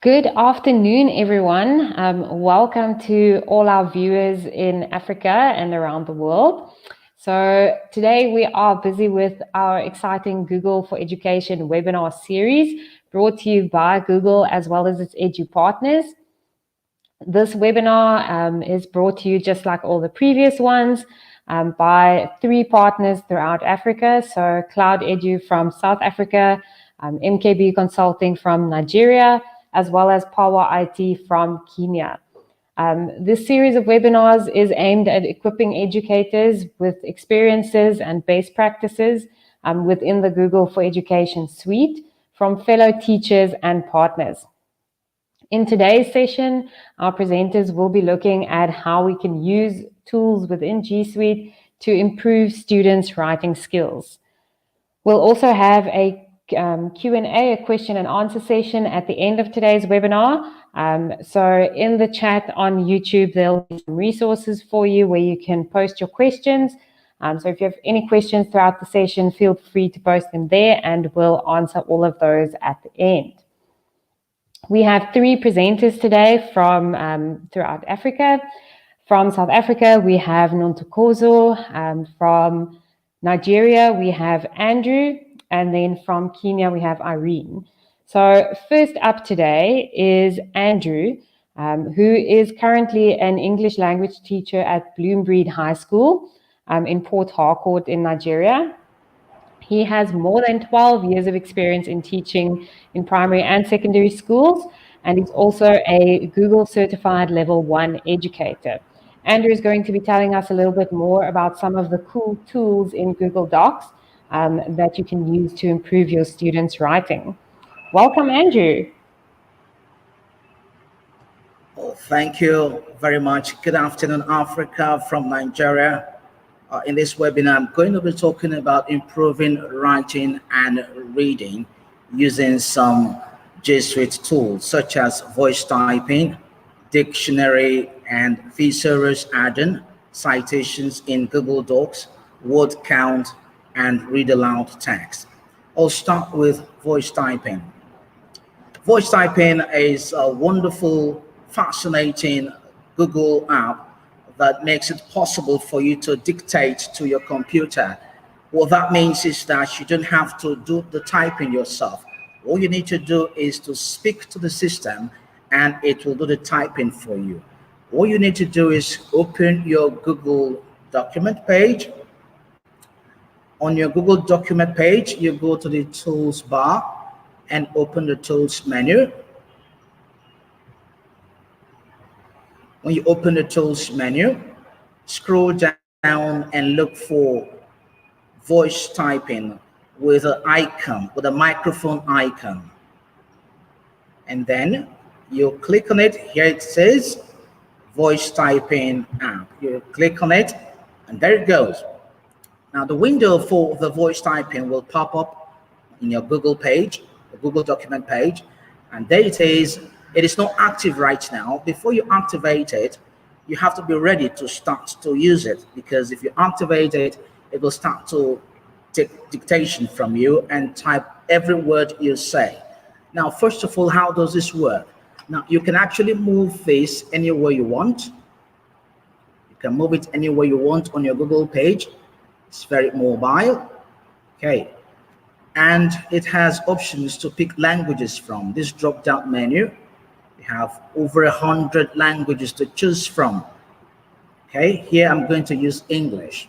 Good afternoon, everyone. Welcome to all our viewers in Africa and around the world. So today we are busy with our exciting Google for Education webinar series brought to you by Google as well as its edu partners. This webinar is brought to you just like all the previous ones by 3 partners throughout Africa. So Cloud Edu from South Africa, MKB Consulting from Nigeria, as well as Power IT from Kenya. This series of webinars is aimed at equipping educators with experiences and best practices within the Google for Education suite from fellow teachers and partners. In today's session, our presenters will be looking at how we can use tools within G Suite to improve students' writing skills. We'll also have a Q&A, a question and answer session at the end of today's webinar. So in the chat on YouTube, there'll be some resources for you where you can post your questions. So if you have any questions throughout the session, feel free to post them there and we'll answer all of those at the end. We have 3 presenters today from throughout Africa. From South Africa, we have Nontokozo. From Nigeria, we have Andrew. And then from Kenya, we have Irene. So first up today is Andrew, who is currently an English language teacher at Bloombreed High School in Port Harcourt in Nigeria. He has more than 12 years of experience in teaching in primary and secondary schools, and he's also a Google certified level 1 educator. Andrew is going to be telling us a little bit more about some of the cool tools in Google Docs that you can use to improve your students' writing. Welcome, Andrew. Well, thank you very much. Good afternoon, Africa from Nigeria. In this webinar, I'm going to be talking about improving writing and reading using some G Suite tools such as voice typing, dictionary and thesaurus add-in, citations in Google Docs, word count, and read aloud text. I'll start with voice typing. Voice typing is a wonderful, fascinating Google app that makes it possible for you to dictate to your computer. What that means is that you don't have to do the typing yourself. All you need to do is to speak to the system and it will do the typing for you. All you need to do is open your Google document page. On your Google document page, you go to the tools bar and open the tools menu. When you open the tools menu, scroll down and look for voice typing with an icon, with a microphone icon. And then you click on it. Here it says voice typing app. You click on it and there it goes. Now the window for the voice typing will pop up in your Google page, the Google document page, and there it is. It is not active right now. Before you activate it, you have to be ready to start to use it, because if you activate it, it will start to take dictation from you and type every word you say. Now, first of all, how does this work? Now, you can actually move this anywhere you want. You can move it anywhere you want on your Google page. It's very mobile. Okay. And it has options to pick languages from. This drop-down menu, we have over 100 languages to choose from. Okay, here I'm going to use English.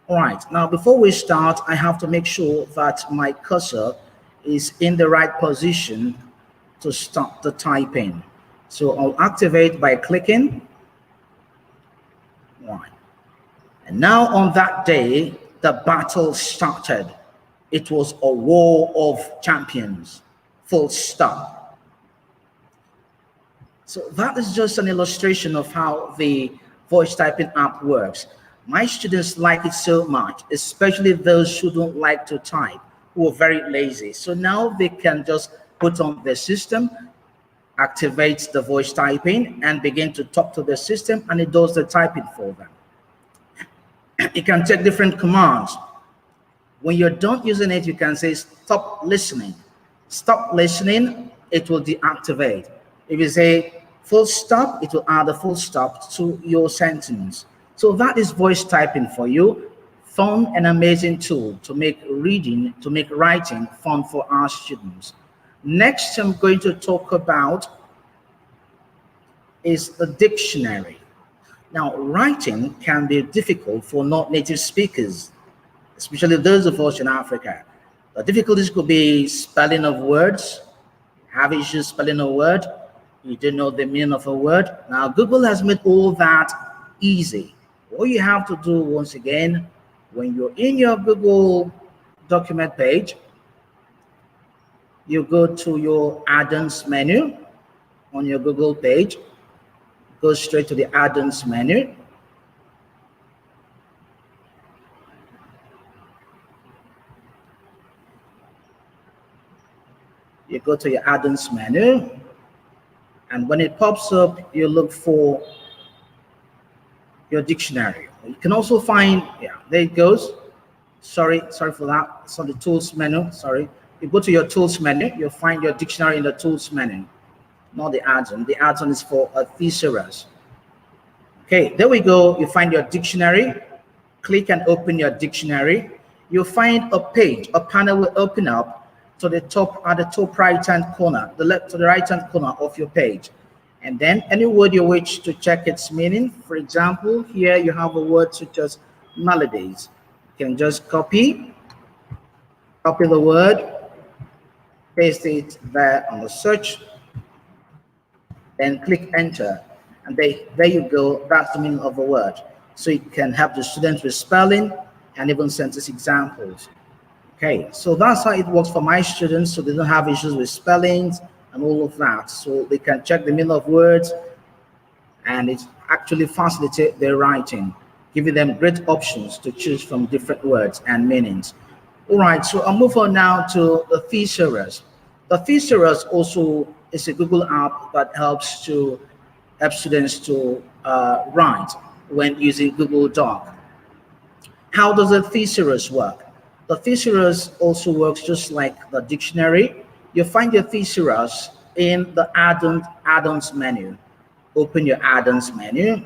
All right, now before we start, I have to make sure that my cursor is in the right position to start the typing. So I'll activate by clicking. All right. And now on that day, the battle started. It was a war of champions, full stop. So that is just an illustration of how the voice typing app works. My students like it so much, especially those who don't like to type, who are very lazy. So now they can just put on the system, activate the voice typing, and begin to talk to the system, and it does the typing for them. You can take different commands. When you're done using it, you can say, stop listening. Stop listening, it will deactivate. If you say full stop, it will add a full stop to your sentence. So that is voice typing for you. Fun and amazing tool to make reading, to make writing fun for our students. Next, I'm going to talk about is a dictionary. Now, writing can be difficult for non-native speakers, especially those of us in Africa. The difficulties could be spelling of words, have issues spelling a word, you don't know the meaning of a word. Now, Google has made all that easy. All you have to do, once again, when you're in your Google document page, you go to your add-ons menu on your Google page, go straight to the add-ons menu. You go to your add-ons menu, and when it pops up, you look for your dictionary. You can also find, yeah, there it goes. Sorry for that. It's on the tools menu. Sorry. You go to your tools menu, you'll find your dictionary in the tools menu, not the add-on. The add-on is for a thesaurus. Okay, there we go. You find your dictionary. Click and open your dictionary. You'll find a page, a panel will open up to the top, at the top right hand corner, the left to the right hand corner of your page. And then any word you wish to check its meaning. For example, here you have a word such as melodies. You can just copy the word, paste it there on the search, then click enter. And there you go, that's the meaning of a word. So it can help the students with spelling and even sentence examples. Okay, so that's how it works for my students, so they don't have issues with spellings and all of that. So they can check the meaning of words, and it actually facilitates their writing, giving them great options to choose from different words and meanings. All right, so I'll move on now to the thesaurus. The thesaurus also is a Google app that helps students to write when using Google Doc. How does a thesaurus work? The thesaurus also works just like the dictionary. You find your thesaurus in the add-ons menu. Open your add-ons menu.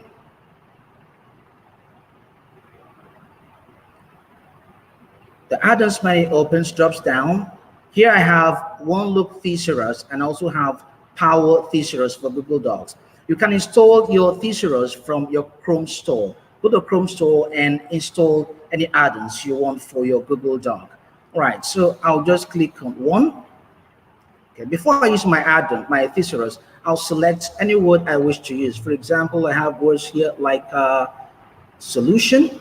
The add-ons menu opens, drops down. Here I have One Look Thesaurus and also have Power Thesaurus for Google Docs. You can install your thesaurus from your Chrome store. Go to Chrome store and install any add-ons you want for your Google Doc. All right, so I'll just click on one. Okay, before I use my add-on, my thesaurus, I'll select any word I wish to use. For example, I have words here like solution.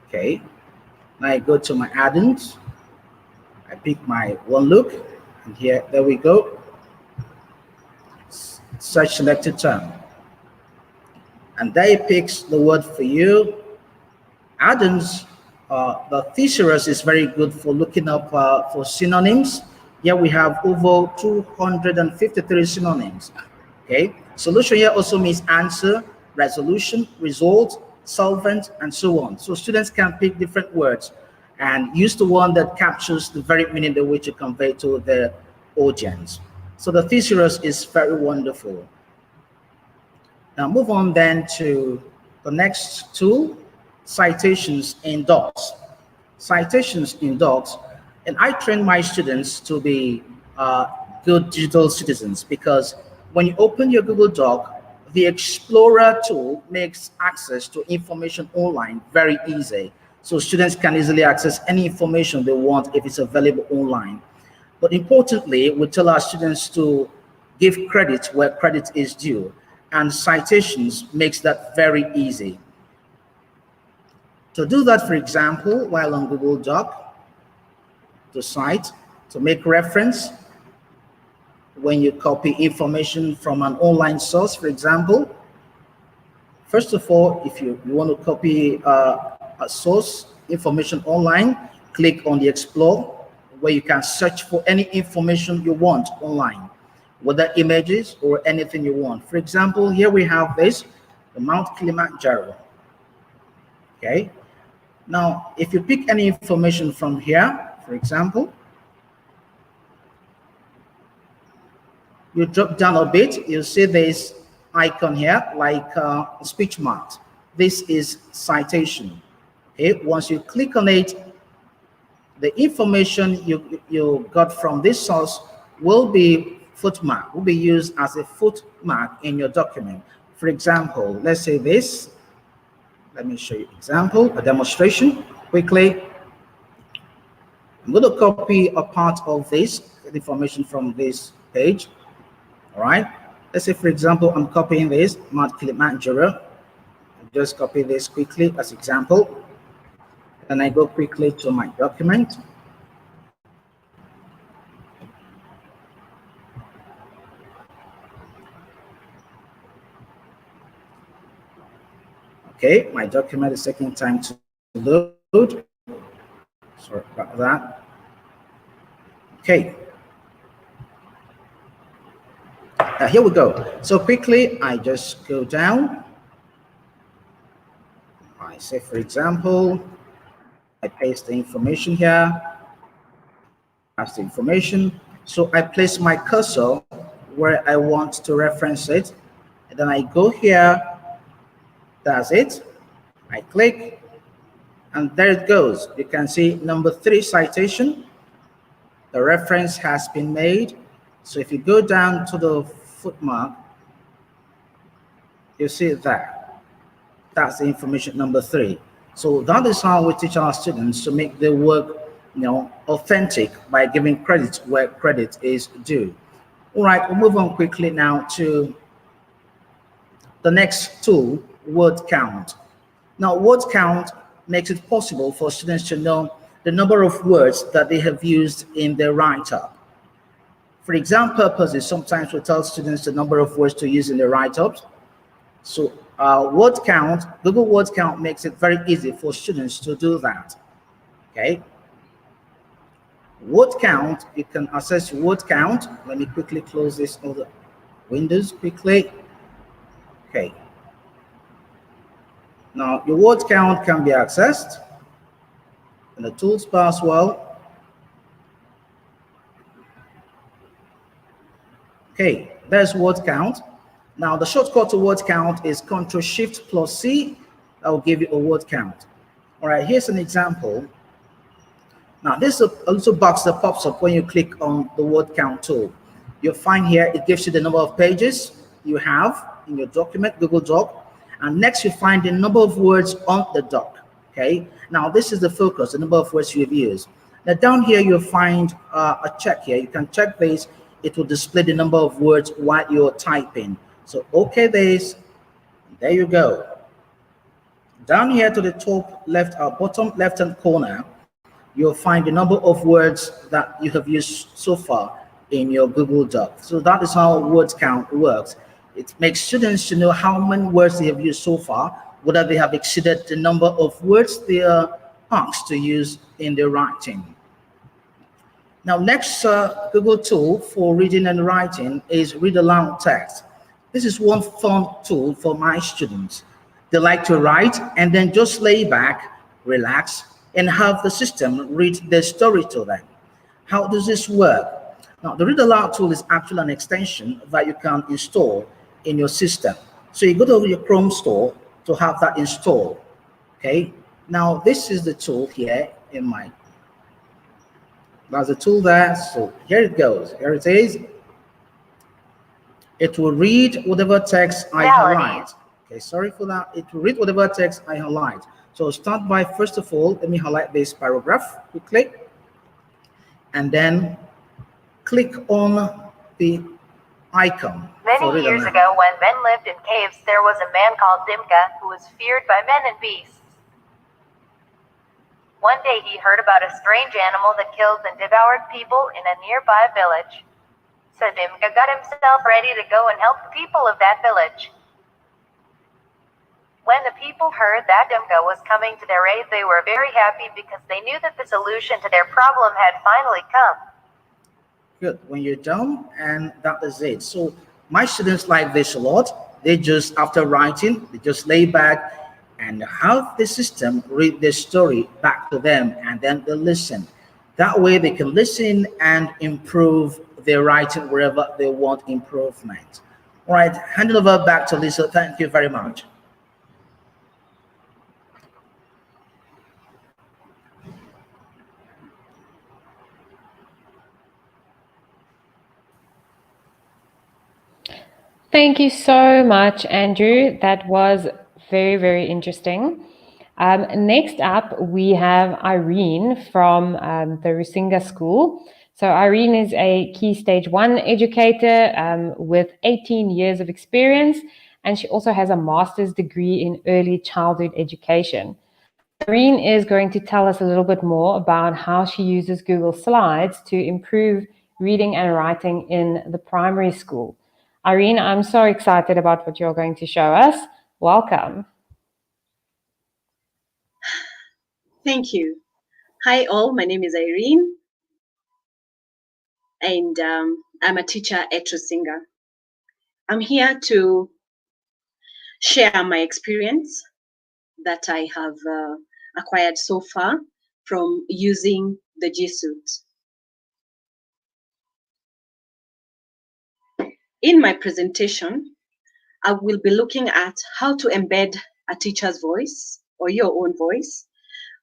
Okay, now I go to my add-ons. I pick my One Look, and there we go. Search selected term. And there it picks the word for you. Add-ons, the thesaurus is very good for looking up for synonyms. Here we have over 253 synonyms. Okay, solution here also means answer, resolution, result, solvent, and so on. So students can pick different words and use the one that captures the very meaning they wish to convey to the audience. So the thesaurus is very wonderful. Now move on then to the next tool, citations in docs. Citations in docs, and I train my students to be good digital citizens, because when you open your Google Doc, the Explorer tool makes access to information online very easy. So students can easily access any information they want if it's available online. But importantly, we tell our students to give credit where credit is due, and citations makes that very easy. To do that, for example, while on Google Doc, to cite, to make reference, when you copy information from an online source, for example, first of all, if you want to copy a source information online, click on the Explore, where you can search for any information you want online, whether images or anything you want. For example, here we have this, the Mount Kilimanjaro. Okay. Now, if you pick any information from here, for example, You drop down a bit, you'll see this icon here, like speech marks. This is citation. Okay, once you click on it, the information you got from this source will be footmark, will be used as a footmark in your document. For example, let's say this. Let me show you an example, a demonstration quickly. I'm going to copy a part of this information from this page. All right. Let's say, for example, I'm copying this, Mount Kilimanjaro. Just copy this quickly as example. Then I go quickly to my document. Okay, my document is taking time to load. Sorry about that. Okay. Here we go. So quickly, I just go down. I say, for example, I paste the information here. That's the information. So I place my cursor where I want to reference it. And then I go here. That's it. I click. And there it goes. You can see number 3 citation. The reference has been made. So if you go down to the footmark, you see that. That's the information number 3. So that is how we teach our students to make their work, authentic by giving credit where credit is due. All right, we'll move on quickly now to the next tool, word count. Now, word count makes it possible for students to know the number of words that they have used in their write-up. For exam purposes, sometimes we tell students the number of words to use in their write-ups. So word count, Google word count makes it very easy for students to do that. Okay. Word count, you can access word count. Let me quickly close this other windows quickly. Okay. Now your word count can be accessed in the tools bar as well. Okay, there's word count. Now the shortcut to word count is Ctrl+Shift+C. That will give you a word count. All right, here's an example. Now this is a little box that pops up when you click on the word count tool. You'll find here it gives you the number of pages you have in your document, Google Doc, and next you find the number of words on the doc. Okay, now this is the focus, the number of words you've used. Now down here you'll find a check here. You can check this. It will display the number of words while you're typing. So okay this, there you go. Down here to the top left, bottom left-hand corner, you'll find the number of words that you have used so far in your Google Doc. So that is how word count works. It makes students to know how many words they have used so far, whether they have exceeded the number of words they are asked to use in their writing. Now, next Google tool for reading and writing is Read Aloud Text. This is one fun tool for my students. They like to write and then just lay back, relax, and have the system read their story to them. How does this work? Now, the Read Aloud tool is actually an extension that you can install in your system. So you go to your Chrome store to have that installed. Okay. Now, this is the tool here in my. There's a tool there. So here it goes. Here it is. It will read whatever text I highlight. Okay, sorry for that. It will read whatever text I highlight. So start by, first of all, let me highlight this paragraph quickly. And then click on the icon. Many years ago, when men lived in caves, there was a man called Dimka who was feared by men and beasts. One day he heard about a strange animal that killed and devoured people in a nearby village. So Dimka got himself ready to go and help the people of that village. When the people heard that Dimka was coming to their aid, they were very happy because they knew that the solution to their problem had finally come. Good. When you're done, and that is it. So my students like this a lot. They just, after writing, they just lay back and have the system read the story back to them, and then they listen. That way they can listen and improve their writing wherever they want improvement. All right, hand it over back to Lisa. Thank you very much. Thank you so much, Andrew. That was very, very interesting. Next up, we have Irene from the Rusinga School. So Irene is a Key Stage 1 educator with 18 years of experience, and she also has a master's degree in early childhood education. Irene is going to tell us a little bit more about how she uses Google Slides to improve reading and writing in the primary school. Irene, I'm so excited about what you're going to show us. Welcome. Thank you. Hi all, my name is Irene and I'm a teacher at Rusinga. I'm here to share my experience that I have acquired so far from using the G Suite. In my presentation, I will be looking at how to embed a teacher's voice or your own voice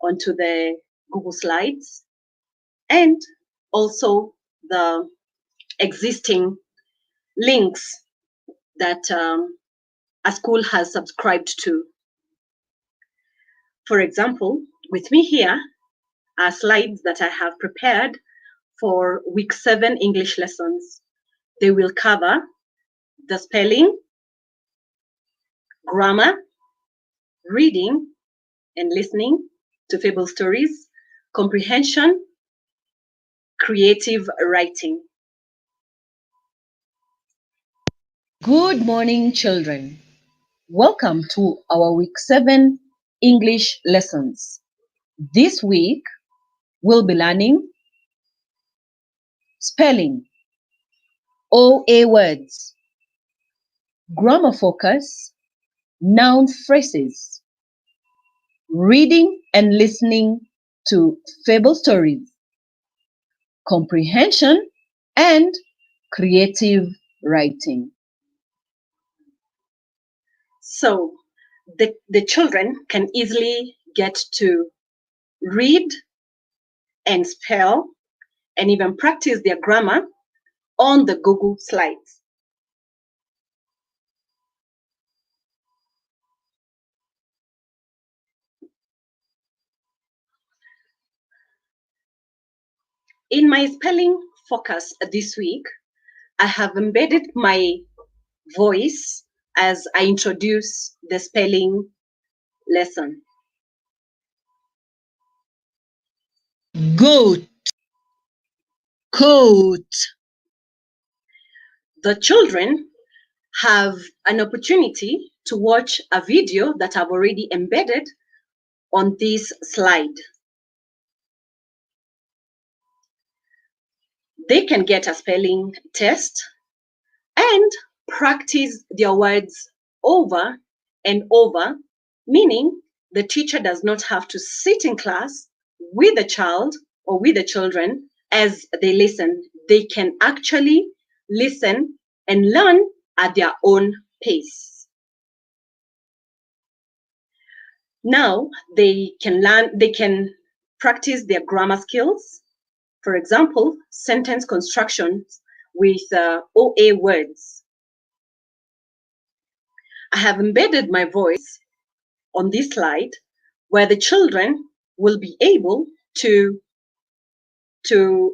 onto the Google Slides, and also the existing links that a school has subscribed to. For example, with me here are slides that I have prepared for week 7 English lessons. They will cover the spelling, grammar, reading and listening to Fable Stories, comprehension, creative writing. Good morning, children. Welcome to our week 7 English lessons. This week, we'll be learning spelling, OA words, grammar focus, noun phrases, reading and listening to Fable Stories, comprehension, and creative writing. So the children can easily get to read and spell and even practice their grammar on the Google Slides. In my spelling focus this week, I have embedded my voice as I introduce the spelling lesson. Goat, coat. The children have an opportunity to watch a video that I've already embedded on this slide. They can get a spelling test and practice their words over and over, meaning the teacher does not have to sit in class with the child or with the children as they listen. They can actually listen and learn at their own pace. Now they can practice their grammar skills. For example, sentence constructions with OA words. I have embedded my voice on this slide where the children will be able to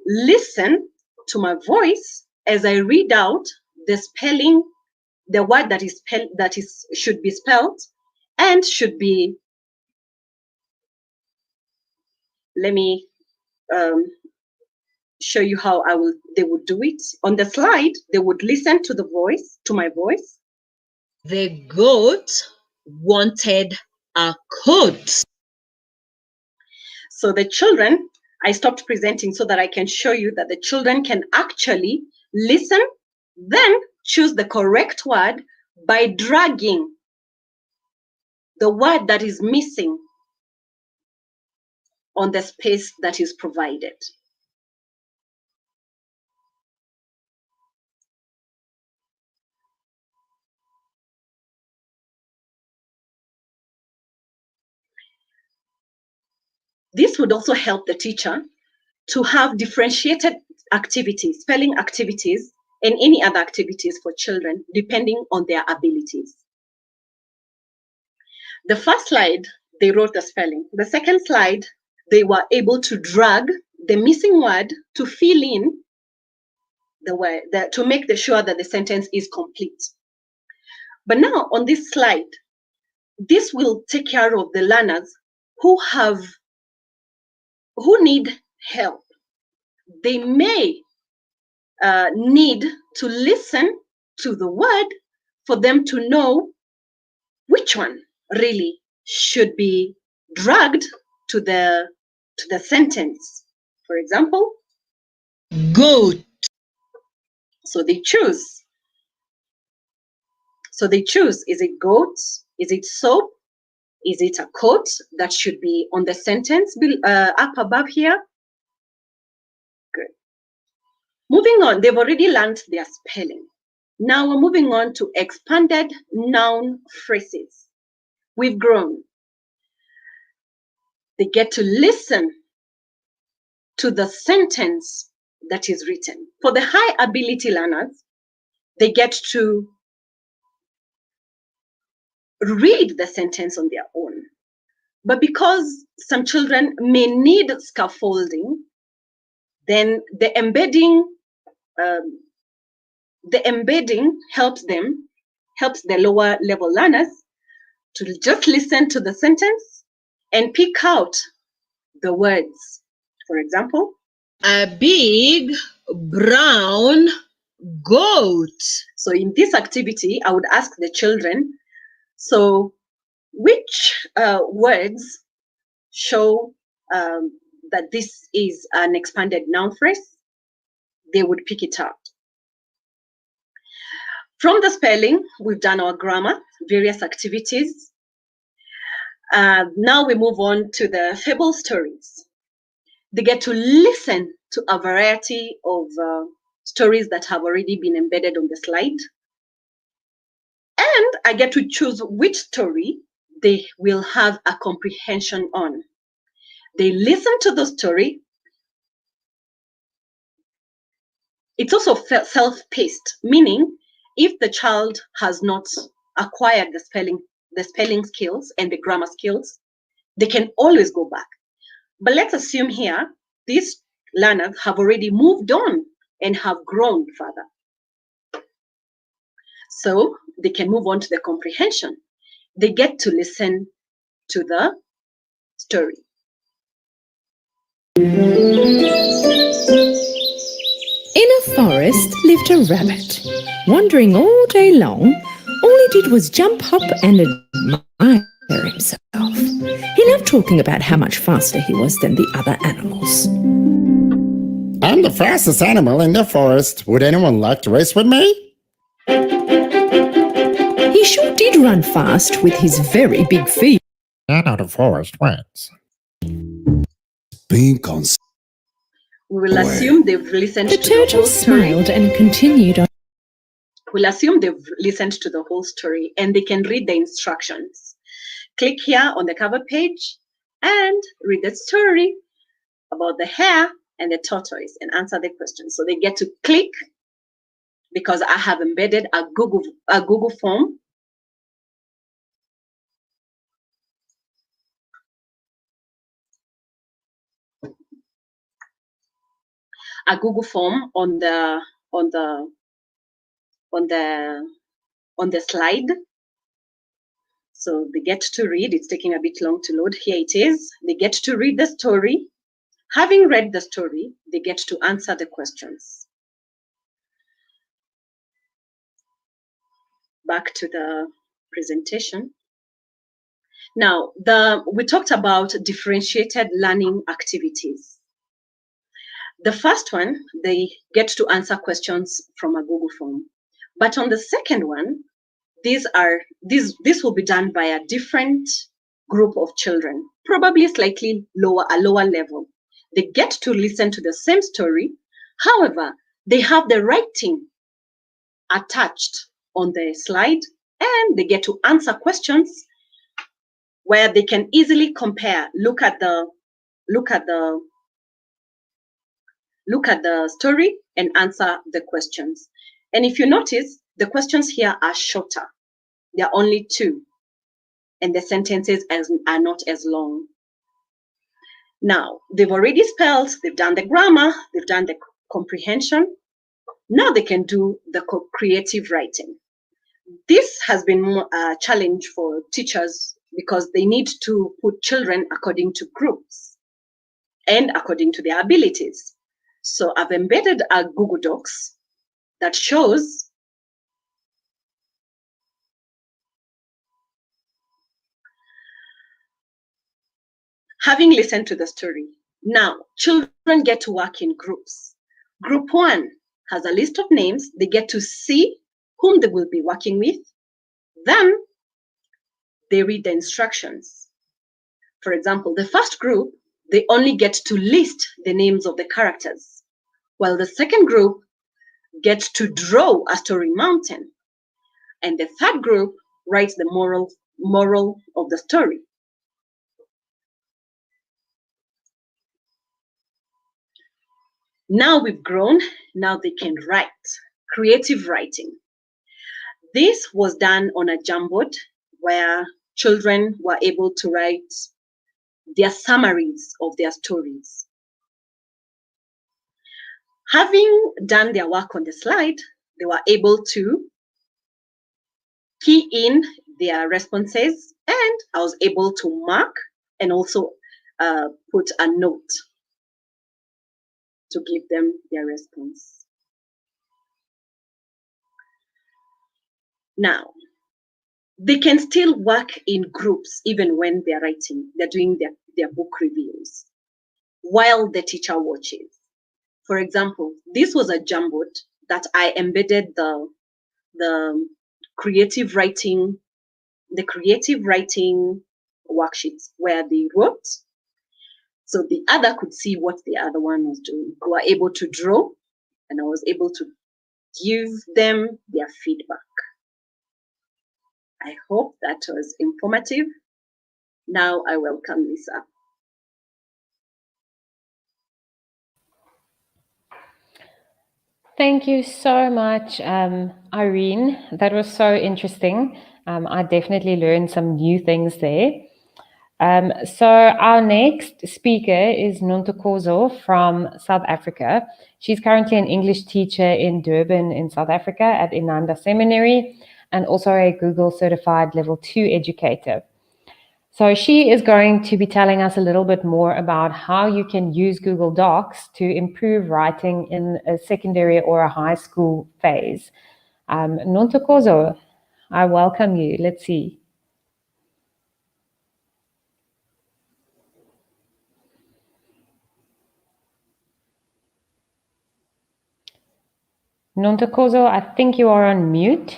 listen to my voice as I read out the spelling, the word that should be spelled and should be, let me show you how they would do it. On the slide, they would listen to my voice. The goat wanted a coat. So the children, I stopped presenting so that I can show you that the children can actually listen, then choose the correct word by dragging the word that is missing on the space that is provided. This would also help the teacher to have differentiated activities, spelling activities, and any other activities for children, depending on their abilities. The first slide, they wrote the spelling. The second slide, they were able to drag the missing word to fill in the word, to make sure that the sentence is complete. But now on this slide, this will take care of the learners who need help. They may need to listen to the word for them to know which one really should be dragged to the sentence. For example, goat. So they choose. Is it goat? Is it soap? Is it a coat that should be on the sentence up above here? Good. Moving on, they've already learned their spelling. Now we're moving on to expanded noun phrases. We've grown. They get to listen to the sentence that is written. For the high ability learners, they get to read the sentence on their own. But because some children may need scaffolding, then the embedding helps the lower level learners to just listen to the sentence and pick out the words. For example, a big brown goat. So in this activity, I would ask the children, so which words show that this is an expanded noun phrase? They would pick it out. From the spelling, we've done our grammar, various activities. Now we move on to the Fable Stories. They get to listen to a variety of stories that have already been embedded on the slide. And I get to choose which story they will have a comprehension on. They listen to the story. It's also self-paced, meaning if the child has not acquired the spelling skills and the grammar skills, they can always go back. But let's assume here, these learners have already moved on and have grown further. So they can move on to the comprehension. They get to listen to the story. In a forest lived a rabbit. Wandering all day long, all he did was jump up and admire himself. He loved talking about how much faster he was than the other animals. I'm the fastest animal in the forest. Would anyone like to race with me? He sure did run fast with his very big feet. Out of the forest wins. Being cons- We will assume they've listened The to the whole turtle story. smiled and continued on. We'll assume they've listened to the whole story and they can read the instructions. Click here on the cover page and read the story about the hare and the tortoise and answer the question. So they get to click, because I have embedded a Google form. A Google form on the slide. So they get to read. It's taking a bit long to load. Here it is. They get to read the story. Having read the story, they get to answer the questions. Back to the presentation. Now, we talked about differentiated learning activities. The first one, they get to answer questions from a Google form. But on the second one, this will be done by a different group of children, probably slightly a lower level. They get to listen to the same story. However, they have the writing attached on the slide, and they get to answer questions where they can easily compare, look at the look at the story and answer the questions. And if you notice, the questions here are shorter. There are only 2, and the sentences are not as long. Now, they've already spelled, they've done the grammar, they've done the comprehension. Now they can do the creative writing. This has been a challenge for teachers because they need to put children according to groups and according to their abilities. So I've embedded a Google Docs that shows having listened to the story. Now, children get to work in groups. Group 1 has a list of names. They get to see whom they will be working with. Then they read the instructions. For example, the first group, they only get to list the names of the characters, while the second group gets to draw a story mountain, and the third group writes the moral of the story. Now we've grown, now they can write. Creative writing. This was done on a Jamboard where children were able to write their summaries of their stories. Having done their work on the slide, they were able to key in their responses, and I was able to mark and also put a note to give them their response. Now, they can still work in groups even when they're writing, they're doing their book reviews while the teacher watches. For example, this was a Jamboard that I embedded the creative writing worksheets where they wrote, so the other could see what the other one was doing. We were able to draw, and I was able to give them their feedback. I hope that was informative. Now I welcome Lisa. Thank you so much, Irene. That was so interesting. I definitely learned some new things there. So our next speaker is Nontokozo from South Africa. She's currently an English teacher in Durban in South Africa at Inanda Seminary, and also a Google certified level 2 educator. So she is going to be telling us a little bit more about how you can use Google Docs to improve writing in a secondary or a high school phase. Nontokozo, I welcome you. Let's see. Nontokozo, I think you are on mute.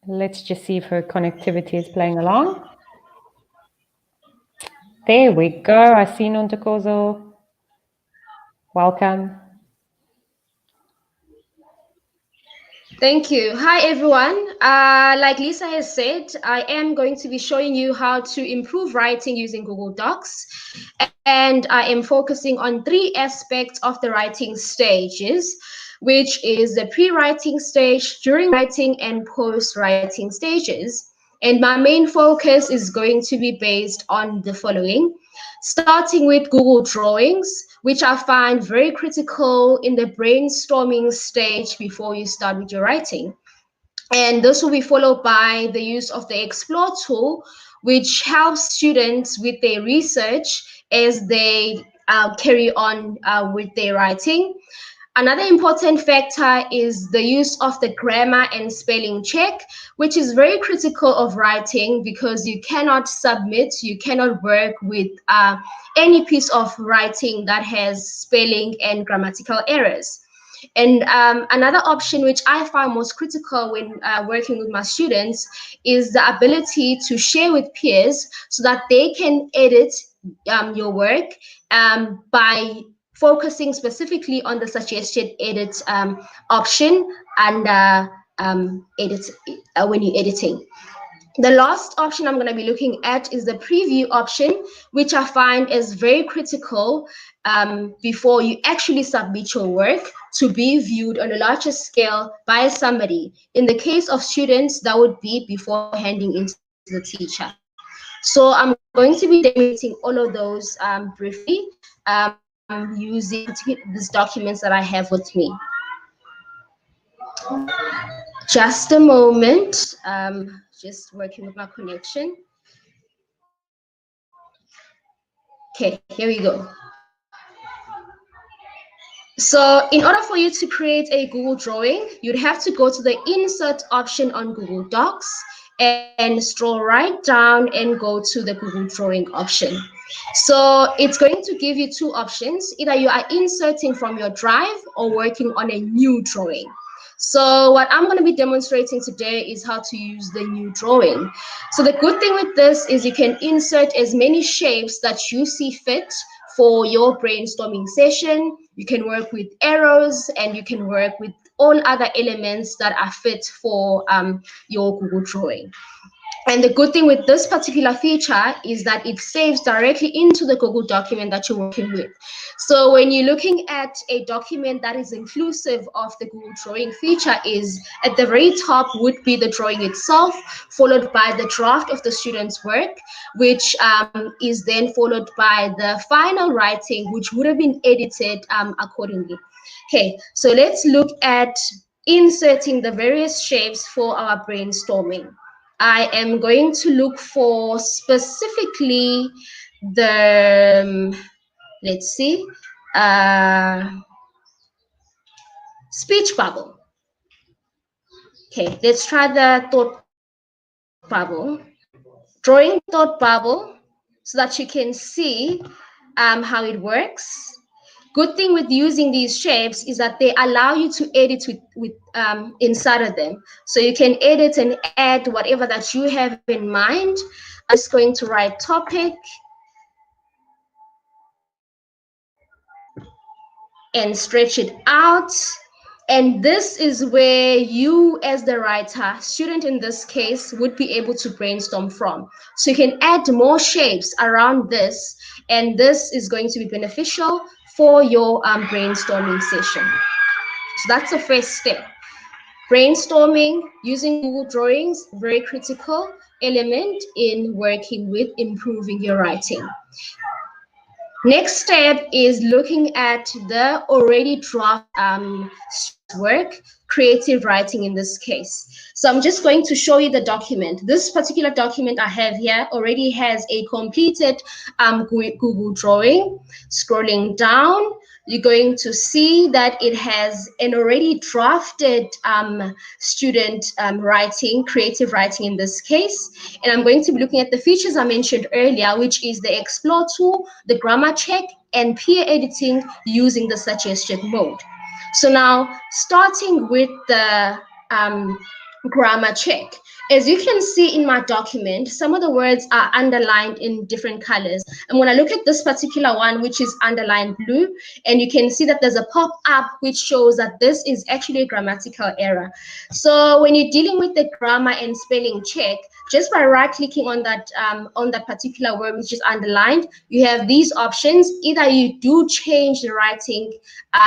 Let's just see if her connectivity is playing along. There we go. I see Nontokozo. Welcome. Thank you. Hi, everyone. Like Lisa has said, I am going to be showing you how to improve writing using Google Docs. And I am focusing on 3 aspects of the writing stages, which is the pre-writing stage, during writing, and post-writing stages. And my main focus is going to be based on the following. Starting with Google Drawings, which I find very critical in the brainstorming stage before you start with your writing. And this will be followed by the use of the Explore tool, which helps students with their research as they carry on with their writing. Another important factor is the use of the grammar and spelling check, which is very critical of writing because you cannot work with any piece of writing that has spelling and grammatical errors. And another option which I find most critical when working with my students is the ability to share with peers so that they can edit your work by focusing specifically on the suggested edit option and edit when you're editing. The last option I'm going to be looking at is the preview option, which I find is very critical before you actually submit your work to be viewed on a larger scale by somebody. In the case of students, that would be before handing into the teacher. So I'm going to be demonstrating all of those briefly using these documents that I have with me. Just a moment, just working with my connection. Okay, here we go. So in order for you to create a Google drawing, you'd have to go to the insert option on Google Docs and scroll right down and go to the Google drawing option. So it's going to give you two options. Either you are inserting from your drive or working on a new drawing. So what I'm going to be demonstrating today is how to use the new drawing. So the good thing with this is you can insert as many shapes that you see fit for your brainstorming session. You can work with arrows and you can work with all other elements that are fit for your Google drawing. And the good thing with this particular feature is that it saves directly into the Google document that you're working with. So when you're looking at a document that is inclusive of the Google drawing feature, is at the very top would be the drawing itself, followed by the draft of the student's work, which is then followed by the final writing, which would have been edited accordingly. Okay, so let's look at inserting the various shapes for our brainstorming. I am going to look for specifically the, let's see, speech bubble. Okay, let's try the thought bubble. Drawing thought bubble so that you can see how it works. Good thing with using these shapes is that they allow you to edit with inside of them. So you can edit and add whatever that you have in mind. I'm just going to write topic and stretch it out. And this is where you, as the writer, student in this case, would be able to brainstorm from. So you can add more shapes around this, and this is going to be beneficial for your brainstorming session. So that's the first step. Brainstorming using Google Drawings, very critical element in working with improving your writing. Next step is looking at the already draft work, creative writing in this case. So I'm just going to show you the document. This particular document I have here already has a completed Google drawing. Scrolling down, you're going to see that it has an already drafted student writing, creative writing in this case. And I'm going to be looking at the features I mentioned earlier, which is the Explore tool, the grammar check, and peer editing using the suggested mode. So now, starting with the grammar check. As you can see in my document, some of the words are underlined in different colors. And when I look at this particular one, which is underlined blue, and you can see that there's a pop-up which shows that this is actually a grammatical error. So when you're dealing with the grammar and spelling check, just by right-clicking on that particular word which is underlined, you have these options. Either you do change the writing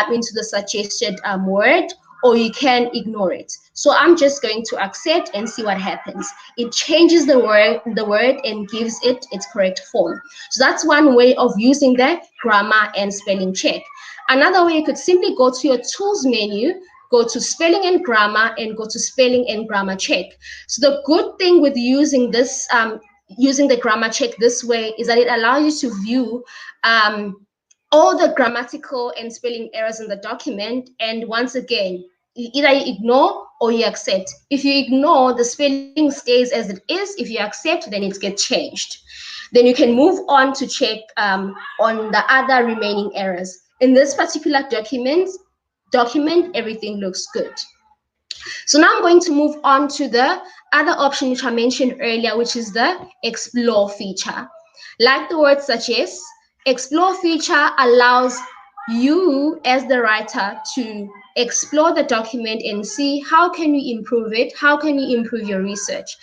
into the suggested word, or you can ignore it. So I'm just going to accept and see what happens. It changes the word and gives it its correct form. So that's one way of using the grammar and spelling check. Another way, you could simply go to your tools menu, go to spelling and grammar, and go to spelling and grammar check. So the good thing with using this, using the grammar check this way, is that it allows you to view all the grammatical and spelling errors in the document. And once again, either you ignore or you accept. If you ignore, the spelling stays as it is. If you accept, then it gets changed. Then you can move on to check on the other remaining errors. In this particular document, everything looks good. So now I'm going to move on to the other option which I mentioned earlier, which is the Explore feature. Like the word suggests, Explore feature allows you as the writer to explore the document and see how can you improve it, how can you improve your research.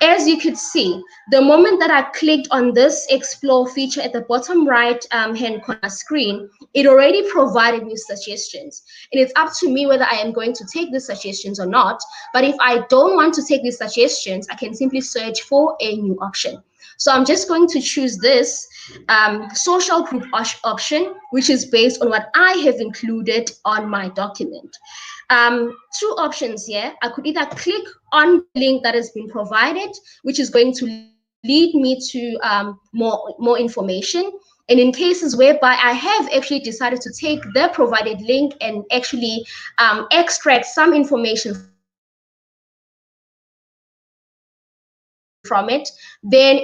As you could see, the moment that I clicked on this explore feature at the bottom right hand corner screen, it already provided me suggestions. And it's up to me whether I am going to take these suggestions or not. But if I don't want to take these suggestions, I can simply search for a new option. So I'm just going to choose this social group option, which is based on what I have included on my document. Two options here. I could either click on the link that has been provided, which is going to lead me to more information. And in cases whereby I have actually decided to take the provided link and actually extract some information from it, then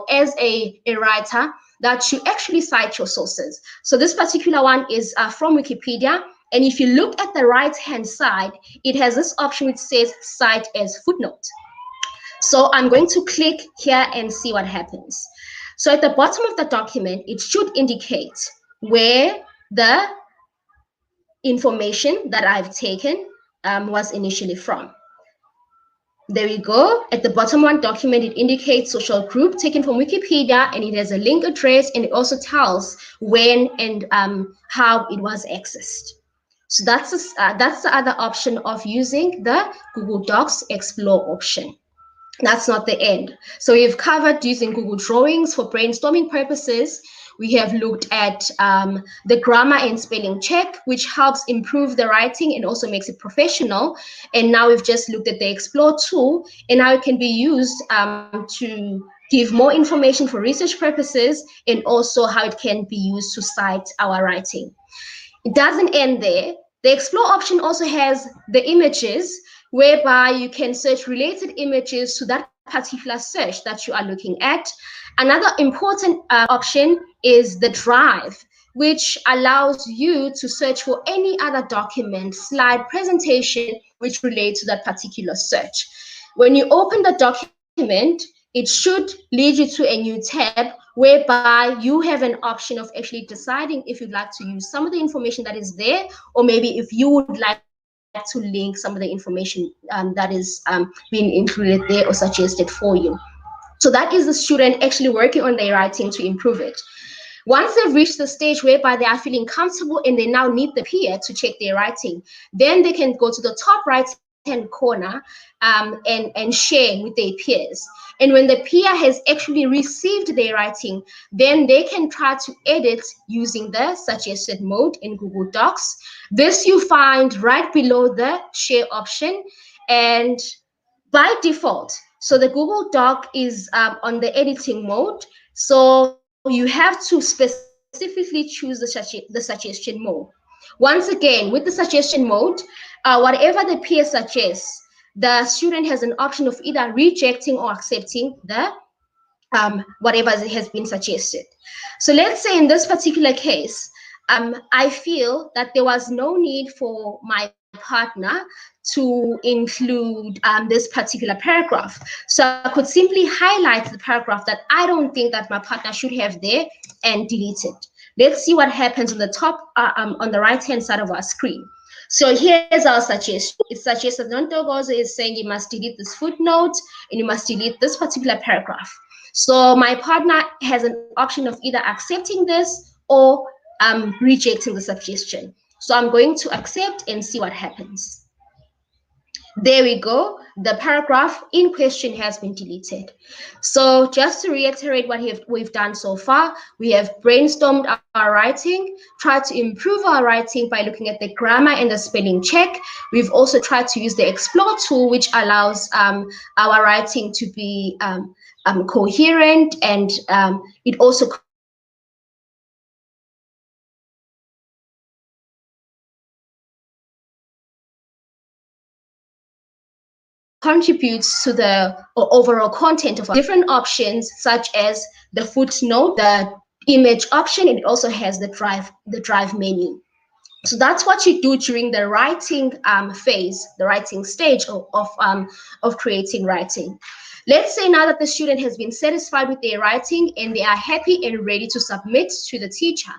as a writer that you actually cite your sources. So this particular one is from Wikipedia. And if you look at the right-hand side, it has this option which says cite as footnote. So I'm going to click here and see what happens. So at the bottom of the document, it should indicate where the information that I've taken was initially from. There we go. At the bottom one document, it indicates social group taken from Wikipedia, and it has a link address, and it also tells when and how it was accessed. So that's the other option of using the Google Docs Explore option. That's not the end. So we've covered using Google Drawings for brainstorming purposes. We have looked at the grammar and spelling check, which helps improve the writing and also makes it professional. And now we've just looked at the Explore tool, and how it can be used to give more information for research purposes, and also how it can be used to cite our writing. It doesn't end there. The Explore option also has the images, whereby you can search related images to that particular search that you are looking at. Another important option is the Drive, which allows you to search for any other document, slide, presentation, which relate to that particular search. When you open the document, it should lead you to a new tab whereby you have an option of actually deciding if you'd like to use some of the information that is there, or maybe if you would like to link some of the information that is being included there or suggested for you. So that is the student actually working on their writing to improve it. Once they've reached the stage whereby they are feeling comfortable and they now need the peer to check their writing, then they can go to the top right-hand corner and share with their peers. And when the peer has actually received their writing, then they can try to edit using the suggested mode in Google Docs. This you find right below the share option. And by default, so the Google Doc is on the editing mode. So you have to specifically choose the suggestion mode. Once again, with the suggestion mode, whatever the peer suggests, the student has an option of either rejecting or accepting the whatever has been suggested. So let's say in this particular case, I feel that there was no need for my partner to include this particular paragraph. So I could simply highlight the paragraph that I don't think that my partner should have there and delete it. Let's see what happens on the top, on the right-hand side of our screen. So here's our suggestion. It suggests that Nontokozo is saying you must delete this footnote and you must delete this particular paragraph. So my partner has an option of either accepting this or rejecting the suggestion. So I'm going to accept and see what happens. There we go. The paragraph in question has been deleted. So just to reiterate what we've done so far, we have brainstormed our writing, tried to improve our writing by looking at the grammar and the spelling check. We've also tried to use the Explore tool, which allows our writing to be coherent, and it also contributes to the overall content of different options, such as the footnote, the image option, and it also has the drive menu. So that's what you do during the writing phase, the writing stage of creating writing. Let's say now that the student has been satisfied with their writing and they are happy and ready to submit to the teacher.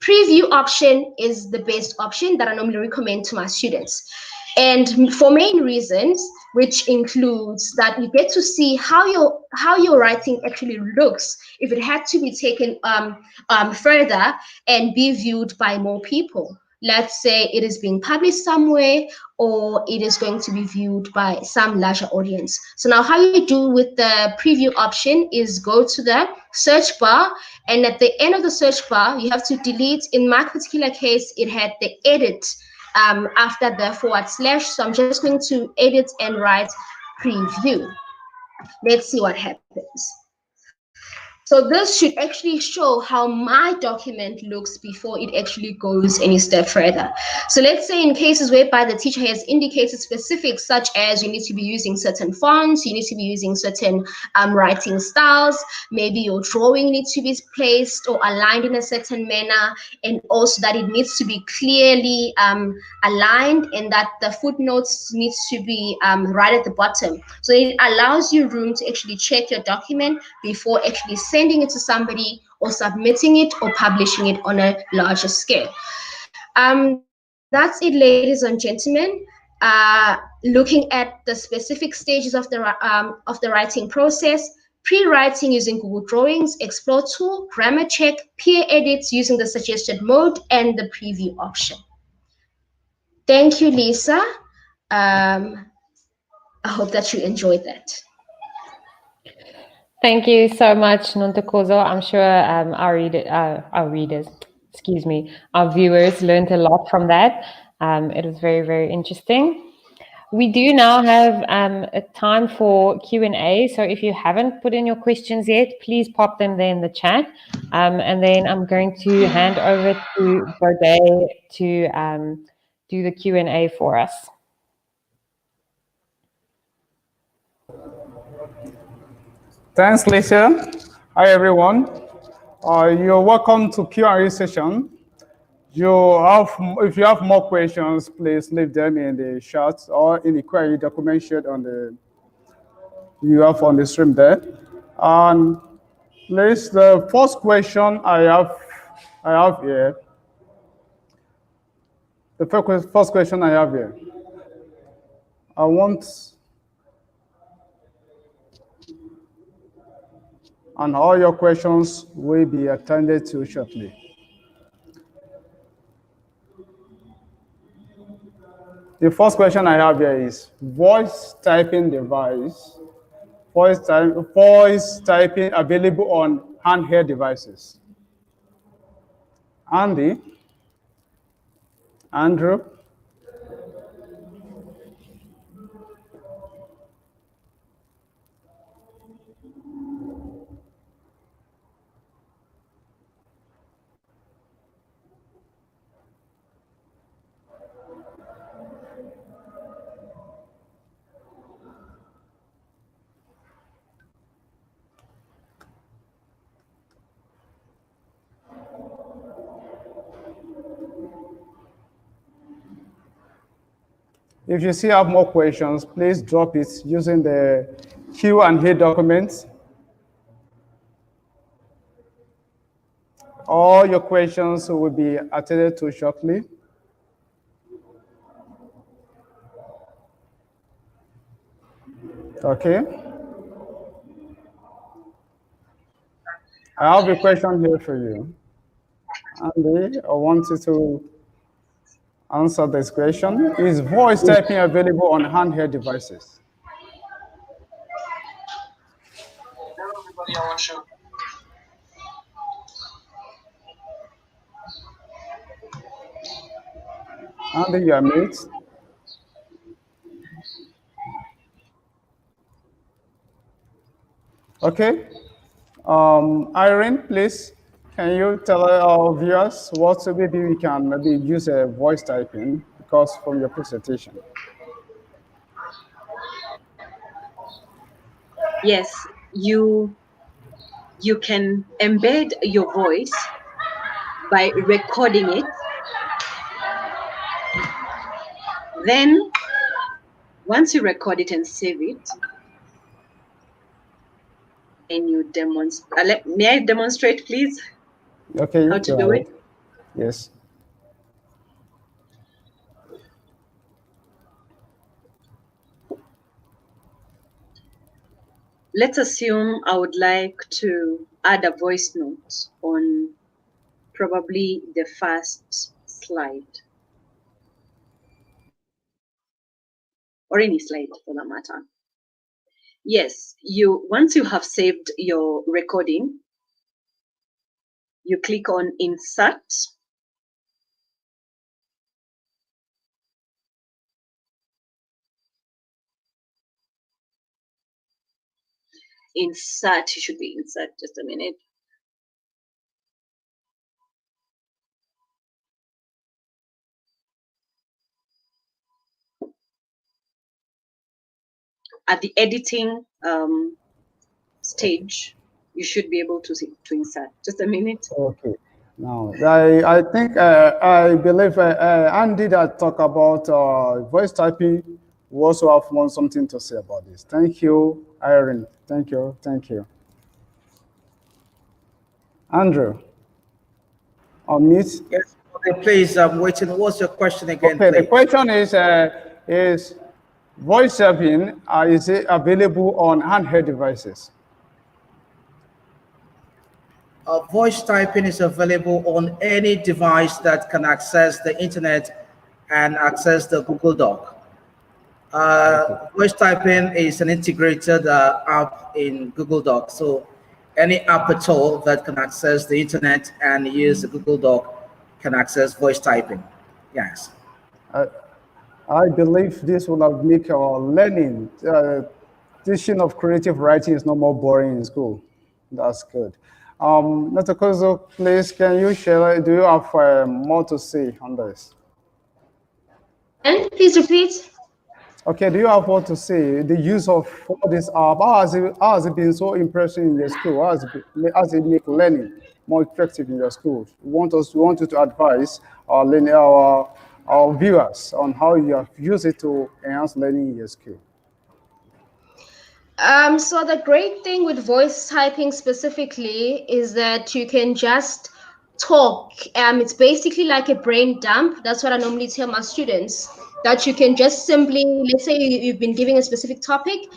Preview option is the best option that I normally recommend to my students. And for main reasons, which includes that you get to see how your writing actually looks if it had to be taken further and be viewed by more people. Let's say it is being published somewhere, or it is going to be viewed by some larger audience. So now how you do with the preview option is go to the search bar, and at the end of the search bar, you have to delete. In my particular case, it had the edit after the /. So I'm just going to edit and write preview. Let's see what happens. So this should actually show how my document looks before it actually goes any step further. So let's say in cases whereby the teacher has indicated specifics, such as you need to be using certain fonts, you need to be using certain writing styles, maybe your drawing needs to be placed or aligned in a certain manner, and also that it needs to be clearly aligned, and that the footnotes needs to be right at the bottom. So it allows you room to actually check your document before actually sending it to somebody or submitting it or publishing it on a larger scale. That's it, ladies and gentlemen. Looking at the specific stages of the writing process: pre-writing using Google Drawings, Explore tool, grammar check, peer edits using the suggested mode, and the preview option. Thank you, Lisa. I hope that you enjoyed that. Thank you so much, Nontokozo. I'm sure our viewers learned a lot from that. It was very, very interesting. We do now have a time for Q&A. So if you haven't put in your questions yet, please pop them there in the chat. And then I'm going to hand over to Bode to do the Q&A for us. Thanks, Lisa. Hi, everyone. You're welcome to Q&A session. If you have more questions, please leave them in the chat or in the query document shared on you have on the stream there. And please, the first question I have here. The first question I have here. And all your questions will be attended to shortly. The first question I have here is voice typing device. Voice typing available on handheld devices. Andy? Andrew? If you still have more questions, please drop it using the Q&A document. All your questions will be attended to shortly. Okay. I have a question here for you. Andy, I want you to answer this question. Is voice typing available on handheld devices? Andy, you are mute. Okay. Irene, please, can you tell our viewers what maybe we can use a voice typing because from your presentation? Yes, you can embed your voice by recording it. Then, once you record it and save it, and you demonstrate, may I demonstrate, please? Okay. How to do it? Yes. Let's assume I would like to add a voice note on probably the first slide, or any slide for that matter. Yes, once you have saved your recording, you click on insert. Insert, you should be insert, just a minute. At the editing stage, you should be able to insert. Just a minute. Okay. Now, I think I believe Andy that talk about voice typing will also have something to say about this. Thank you, Irene. Thank you. Thank you. Andrew, unmute. Yes. Okay, please. I'm waiting. What's your question again, Okay, the please? question is voice typing, is it available on handheld devices? Voice typing is available on any device that can access the internet and access the Google Doc. Voice typing is an integrated app in Google Doc. So any app at all that can access the internet and use the Google Doc can access voice typing. Yes. I believe this will have make our learning, teaching of creative writing is no more boring in school. That's good. Nontokozo, please, can you share, do you have more to say on this? And please repeat. Okay, do you have what to say? The use of all this app, how has it been so impressive in your school? How has it make learning more effective in your school? We want you to advise our viewers on how you have used it to enhance learning in your school. So the great thing with voice typing specifically is that you can just talk. It's basically like a brain dump. That's what I normally tell my students. That you can just simply, let's say you've been giving a specific topic,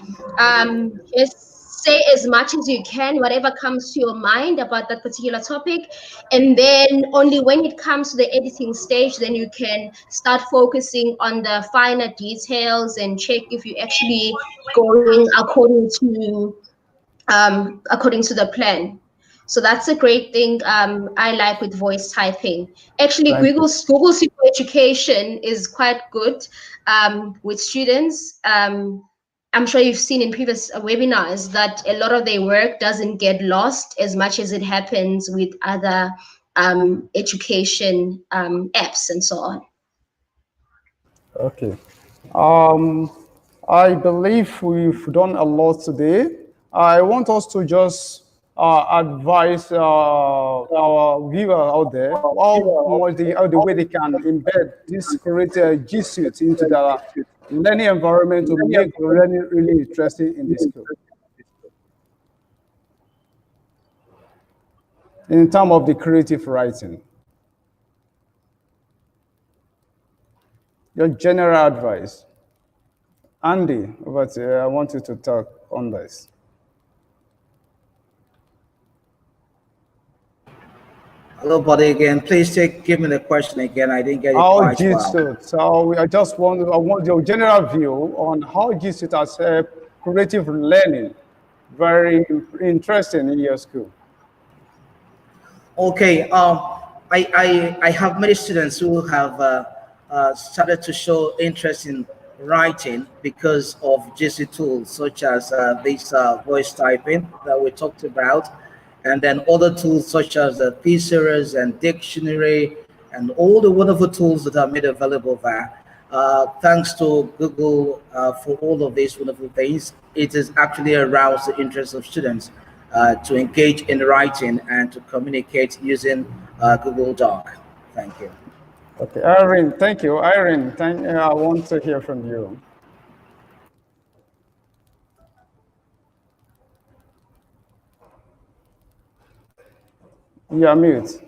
just say as much as you can, whatever comes to your mind about that particular topic, and then only when it comes to the editing stage, then you can start focusing on the finer details and check if you actually going according to the plan. So that's a great thing I like with voice typing. Actually, Google's Super Education is quite good with students. I'm sure you've seen in previous webinars that a lot of their work doesn't get lost as much as it happens with other education apps and so on. Okay. I believe we've done a lot today. I want us to just advise our viewer out there how the way they can embed this creative G Suite into the learning environment to make learning really interesting in the school. In terms of the creative writing, your general advice. Andy, I want you to talk on this. Hello, buddy. Again, please give me the question again. I didn't get it How quite G well. Suite. So I want your general view on how G Suite has helped creative learning. Very interesting in your school. Okay. I have many students who have started to show interest in writing because of GC tools such as this voice typing that we talked about, and then other tools such as the thesaurus and dictionary and all the wonderful tools that are made available there. Thanks to Google for all of these wonderful things, it has actually aroused the interest of students to engage in writing and to communicate using Google Doc. Thank you. Okay, Irene, thank you. Irene, I want to hear from you. You are mute.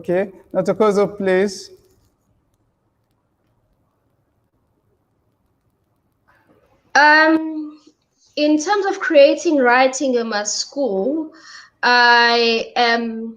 Okay, Nontokozo, please. In terms of creating writing in my school, I am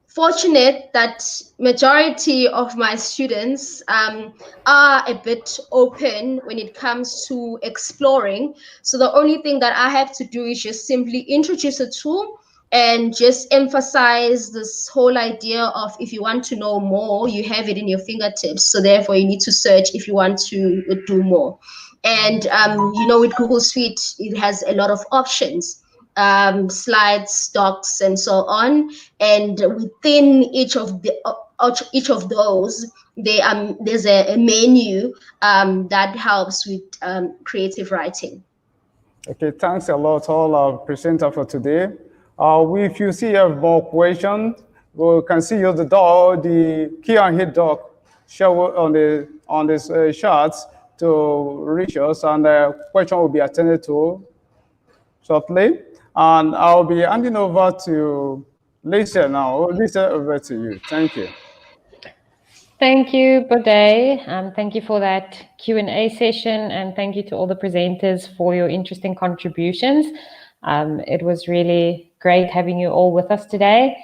fortunate that majority of my students are a bit open when it comes to exploring. So the only thing that I have to do is just simply introduce a tool and just emphasize this whole idea of if you want to know more, you have it in your fingertips. So therefore you need to search if you want to do more. And with Google Suite, it has a lot of options, slides, docs, and so on. And within each of those, there's a menu that helps with creative writing. Okay, thanks a lot, all our presenter for today. If you see you have more questions, we can see you the key and hit doc show on this charts to reach us, and the question will be attended to shortly. And I'll be handing over to Lisa now. Lisa, over to you. Thank you. Thank you, Bode. Thank you for that Q&A session, and thank you to all the presenters for your interesting contributions. It was really great having you all with us today.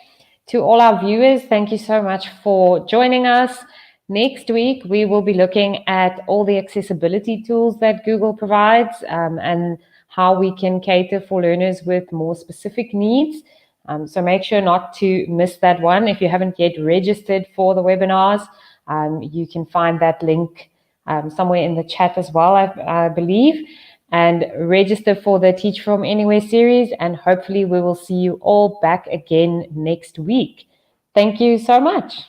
To all our viewers, thank you so much for joining us. Next week, we will be looking at all the accessibility tools that Google provides and how we can cater for learners with more specific needs. So make sure not to miss that one. If you haven't yet registered for the webinars, you can find that link somewhere in the chat as well, I believe. And register for the Teach From Anywhere series, and hopefully we will see you all back again next week. Thank you so much.